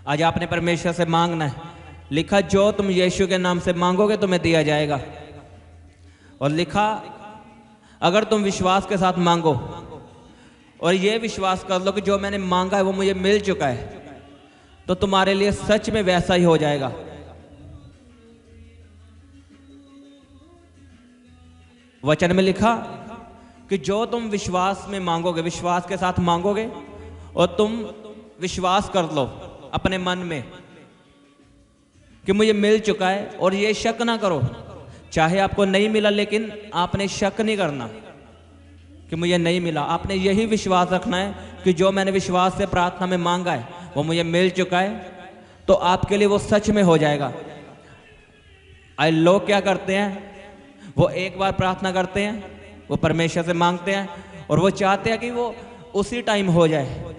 आज आपने परमेश्वर से मांगना है, लिखा जो तुम यीशु के नाम से मांगोगे तुम्हें दिया जाएगा। और लिखा अगर तुम विश्वास के साथ मांगो और ये विश्वास कर लो कि जो मैंने मांगा है वो मुझे मिल चुका है, तो तुम्हारे लिए सच में वैसा ही हो जाएगा। वचन में लिखा कि जो तुम विश्वास में मांगोगे, विश्वास के साथ मांगोगे और तुम विश्वास कर लो अपने मन में कि मुझे मिल चुका है, और ये शक ना करो, चाहे आपको नहीं मिला लेकिन आपने शक नहीं करना कि मुझे नहीं मिला। आपने यही विश्वास रखना है कि जो मैंने विश्वास से प्रार्थना में मांगा है वो मुझे मिल चुका है, तो आपके लिए वो सच में हो जाएगा। आज लोग क्या करते हैं, वो एक बार प्रार्थना करते हैं, वो परमेश्वर से मांगते हैं और वो चाहते हैं कि वो उसी टाइम हो जाए,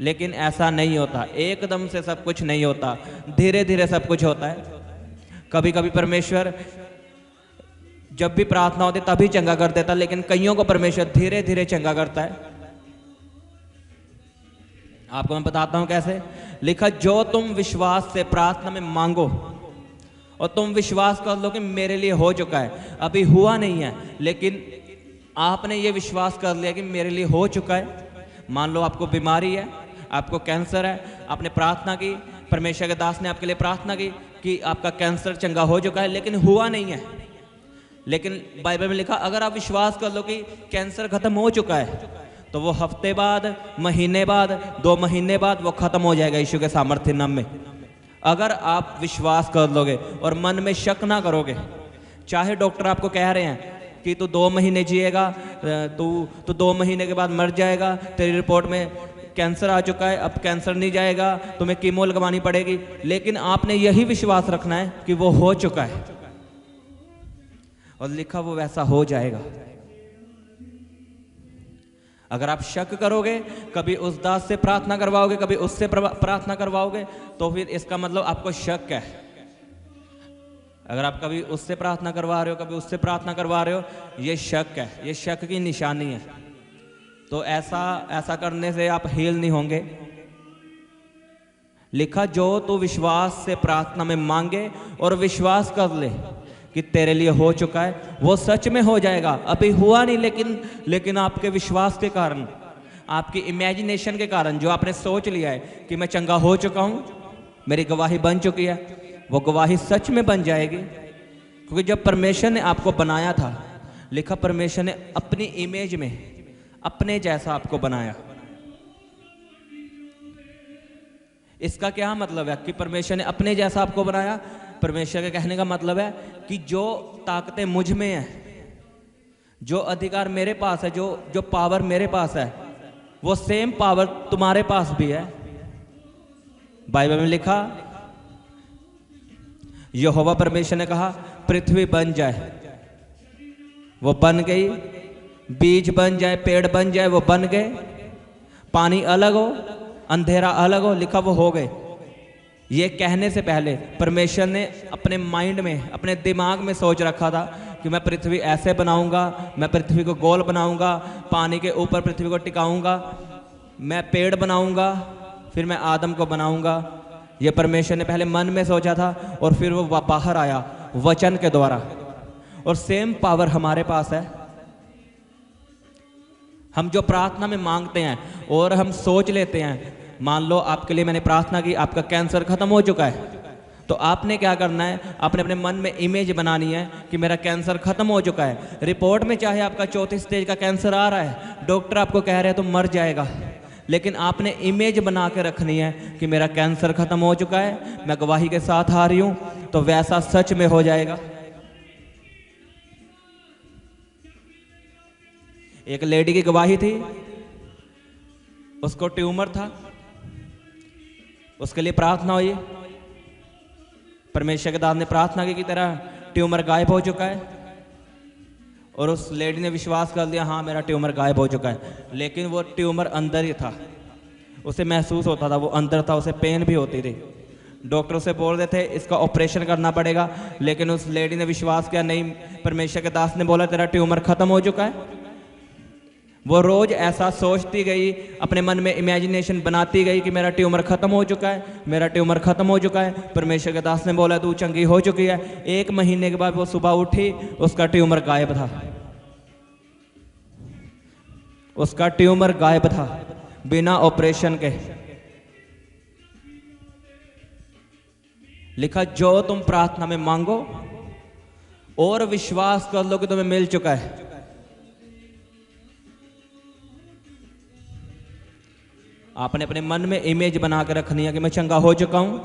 लेकिन ऐसा नहीं होता। एकदम से सब कुछ नहीं होता, धीरे धीरे सब कुछ होता है। कभी कभी परमेश्वर जब भी प्रार्थना होती तभी चंगा कर देता, लेकिन कईयों को परमेश्वर धीरे धीरे चंगा करता है। आपको मैं बताता हूं कैसे। लिखा जो तुम विश्वास से प्रार्थना में मांगो और तुम विश्वास कर लो कि मेरे लिए हो चुका है, अभी हुआ नहीं है लेकिन आपने ये विश्वास कर लिया कि मेरे लिए हो चुका है। मान लो आपको बीमारी है, आपको कैंसर है, आपने प्रार्थना की, परमेश्वर के दास ने आपके लिए प्रार्थना की कि आपका कैंसर चंगा हो चुका है, लेकिन हुआ नहीं है। लेकिन बाइबल में लिखा अगर आप विश्वास कर लो कि कैंसर खत्म हो चुका है, तो वो हफ्ते बाद, महीने बाद, 2 महीने बाद वो खत्म हो जाएगा यीशु के सामर्थ्य नाम में। अगर आप विश्वास कर लोगे और मन में शक ना करोगे, चाहे डॉक्टर आपको कह रहे हैं कि तू 2 महीने जिएगा, तू 2 महीने के बाद मर जाएगा, तेरी रिपोर्ट में कैंसर आ चुका है, अब कैंसर नहीं जाएगा, तुम्हें कीमो लगवानी पड़ेगी, लेकिन आपने यही विश्वास रखना है कि वो हो चुका है और लिखा वो वैसा हो जाएगा। अगर आप शक करोगे, कभी उस दास से प्रार्थना करवाओगे, कभी उससे प्रार्थना करवाओगे, तो फिर इसका मतलब आपको शक है। अगर आप कभी उससे प्रार्थना करवा रहे हो, कभी उससे प्रार्थना करवा रहे हो, ये शक है, ये शक की निशानी है। तो ऐसा करने से आप हील नहीं होंगे। लिखा जो तू विश्वास से प्रार्थना में मांगे और विश्वास कर ले कि तेरे लिए हो चुका है, वो सच में हो जाएगा। अभी हुआ नहीं, लेकिन आपके विश्वास के कारण, आपकी इमेजिनेशन के कारण, जो आपने सोच लिया है कि मैं चंगा हो चुका हूं, मेरी गवाही बन चुकी है, वो गवाही सच में बन जाएगी। क्योंकि जब परमेश्वर ने आपको बनाया था, लिखा परमेश्वर ने अपनी इमेज में अपने जैसा आपको बनाया। इसका क्या मतलब है कि परमेश्वर ने अपने जैसा आपको बनाया? परमेश्वर के कहने का मतलब है कि जो ताकतें मुझ में है, जो अधिकार मेरे पास है, जो पावर मेरे पास है, वो सेम पावर तुम्हारे पास भी है। बाइबल में लिखा, यहोवा परमेश्वर ने कहा पृथ्वी बन जाए, वो बन गई। बीज बन जाए, पेड़ बन जाए, वो बन गए। पानी अलग हो, अंधेरा अलग हो, लिखा वो हो गए। ये कहने से पहले परमेश्वर ने अपने माइंड में, अपने दिमाग में सोच रखा था कि मैं पृथ्वी ऐसे बनाऊंगा, मैं पृथ्वी को गोल बनाऊंगा, पानी के ऊपर पृथ्वी को टिकाऊंगा, मैं पेड़ बनाऊंगा, फिर मैं आदम को बनाऊंगा। ये परमेश्वर ने पहले मन में सोचा था और फिर वो बाहर आया वचन के द्वारा। और सेम पावर हमारे पास है। हम जो प्रार्थना में मांगते हैं और हम सोच लेते हैं, मान लो आपके लिए मैंने प्रार्थना की, आपका कैंसर खत्म हो चुका है, तो आपने क्या करना है, आपने अपने मन में इमेज बनानी है कि मेरा कैंसर खत्म हो चुका है। रिपोर्ट में चाहे आपका 4थी स्टेज का कैंसर आ रहा है, डॉक्टर आपको कह रहे हैं तो मर जाएगा, लेकिन आपने इमेज बना के रखनी है कि मेरा कैंसर खत्म हो चुका है, मैं गवाही के साथ आ रही हूं, तो वैसा सच में हो जाएगा। एक लेडी की गवाही थी, उसको ट्यूमर था, उसके लिए प्रार्थना हुई, परमेश्वर के दास ने प्रार्थना की तरह ट्यूमर गायब हो चुका है, और उस लेडी ने विश्वास कर लिया हाँ मेरा ट्यूमर गायब हो चुका है। लेकिन वो ट्यूमर अंदर ही था, उसे महसूस होता था, वो अंदर था, उसे पेन भी होती थी। डॉक्टर उसे बोल रहे थे इसका ऑपरेशन करना पड़ेगा, लेकिन उस लेडी ने विश्वास किया नहीं, परमेश्वर के दास ने बोला तेरा ट्यूमर खत्म हो चुका है। वो रोज़ ऐसा सोचती गई, अपने मन में इमेजिनेशन बनाती गई कि मेरा ट्यूमर ख़त्म हो चुका है, मेरा ट्यूमर ख़त्म हो चुका है। परमेश्वर के दास ने बोला तू चंगी हो चुकी है। 1 महीने के बाद वो सुबह उठी, उसका ट्यूमर गायब था, उसका ट्यूमर गायब था बिना ऑपरेशन के। लिखा जो तुम प्रार्थना में मांगो और विश्वास कर लो कि तुम्हें मिल चुका है। आपने अपने मन में इमेज बना के रखनी है कि मैं चंगा हो चुका हूं।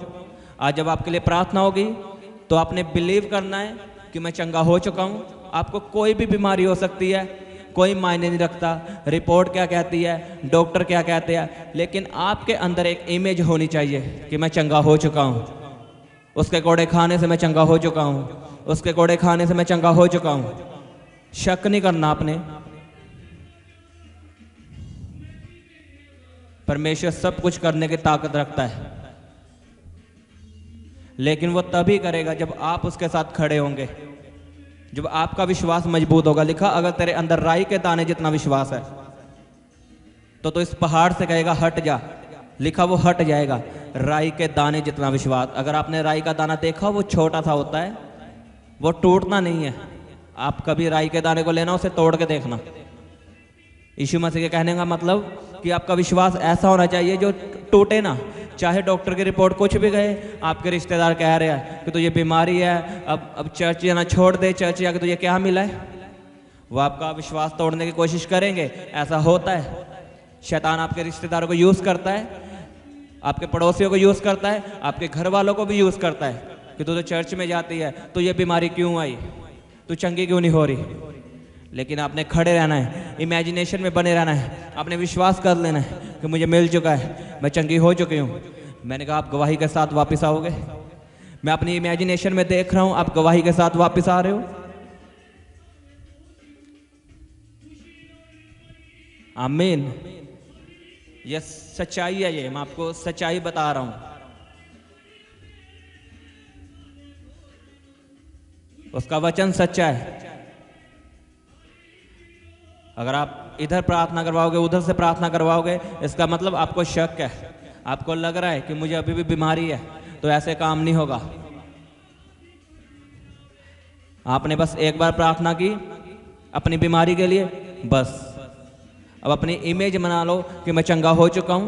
आज जब आपके लिए प्रार्थना होगी तो आपने बिलीव करना है कि मैं चंगा हो चुका हूं। आपको कोई भी बीमारी हो सकती है, कोई मायने नहीं रखता रिपोर्ट क्या कहती है, डॉक्टर क्या कहते हैं, लेकिन आपके अंदर एक इमेज होनी चाहिए कि मैं चंगा हो चुका हूं। उसके कोड़े खाने से मैं चंगा हो चुका हूं, उसके कोड़े खाने से मैं चंगा हो चुका हूं। शक नहीं करना आपने। परमेश्वर सब कुछ करने की ताकत रखता है, लेकिन वो तभी करेगा जब आप उसके साथ खड़े होंगे, जब आपका विश्वास मजबूत होगा। लिखा अगर तेरे अंदर राई के दाने जितना विश्वास है तो इस पहाड़ से कहेगा हट जा। लिखा वो हट जाएगा। राई के दाने जितना विश्वास। अगर आपने राई का दाना देखा, वो छोटा सा होता है, वो टूटना नहीं है। आप कभी राई के दाने को लेना, उसे तोड़ के देखना। यीशु मसीह के कहने का मतलब कि आपका विश्वास ऐसा होना चाहिए जो टूटे ना। चाहे डॉक्टर की रिपोर्ट कुछ भी गए, आपके रिश्तेदार कह रहे हैं कि तुझे बीमारी है, अब चर्च जाना छोड़ दे, चर्च जाके तुझे क्या मिला है, वो आपका विश्वास तोड़ने की कोशिश करेंगे। ऐसा होता है। शैतान आपके रिश्तेदारों को यूज़ करता है, आपके पड़ोसियों को यूज़ करता है, आपके घर वालों को भी यूज़ करता है कि तू तो चर्च में जाती है, तो ये बीमारी क्यों आई, तू चंगी क्यों नहीं हो रही। लेकिन आपने खड़े रहना है, इमेजिनेशन में बने रहना है। आपने विश्वास कर लेना है कि मुझे मिल चुका है, मैं चंगी हो चुकी हूँ। मैंने कहा आप गवाही के साथ वापस आओगे। मैं अपनी इमेजिनेशन में देख रहा हूँ, आप गवाही के साथ वापस आ रहे हो। आमीन। ये सच्चाई है, ये मैं आपको सच्चाई बता रहा हूं। उसका वचन सच्चा है। अगर आप इधर प्रार्थना करवाओगे, उधर से प्रार्थना करवाओगे, इसका मतलब आपको शक है, आपको लग रहा है कि मुझे अभी भी बीमारी है, तो ऐसे काम नहीं होगा। आपने बस एक बार प्रार्थना की अपनी बीमारी के लिए, बस अब अपनी इमेज बना लो कि मैं चंगा हो चुका हूं।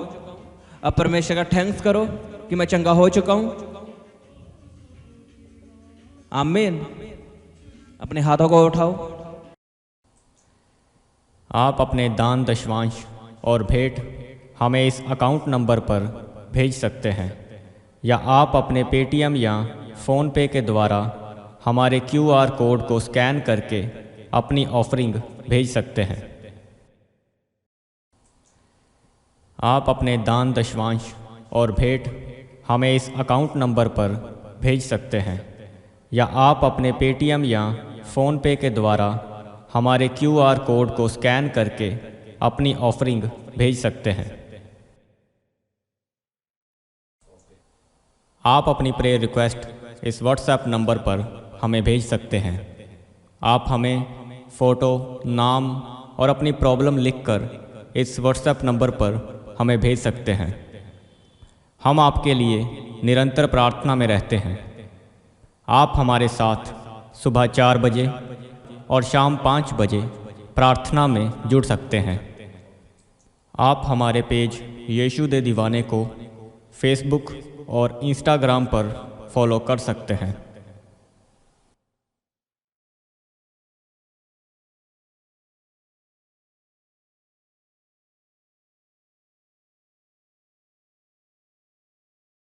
अब परमेश्वर का थैंक्स करो कि मैं चंगा हो चुका हूं। आमीन। अपने हाथों को उठाओ। आप अपने दान दशवांश और भेंट हमें इस अकाउंट नंबर पर भेज सकते हैं, या आप अपने पेटीएम या फ़ोनपे के द्वारा हमारे QR कोड को स्कैन करके अपनी ऑफरिंग भेज सकते हैं। आप अपने दान दशवांश और भेंट हमें इस अकाउंट नंबर पर भेज सकते हैं, या आप अपने पेटीएम या फ़ोनपे के द्वारा हमारे QR कोड को स्कैन करके अपनी ऑफरिंग भेज सकते हैं। आप अपनी प्रेयर रिक्वेस्ट इस व्हाट्सएप नंबर पर हमें भेज सकते हैं। आप हमें फ़ोटो, नाम और अपनी प्रॉब्लम लिखकर इस व्हाट्सएप नंबर पर हमें भेज सकते हैं। हम आपके लिए निरंतर प्रार्थना में रहते हैं। आप हमारे साथ सुबह 4 बजे और शाम 5 बजे प्रार्थना में जुड़ सकते हैं। आप हमारे पेज यीशु दे दीवाने को फेसबुक और इंस्टाग्राम पर फॉलो कर सकते हैं।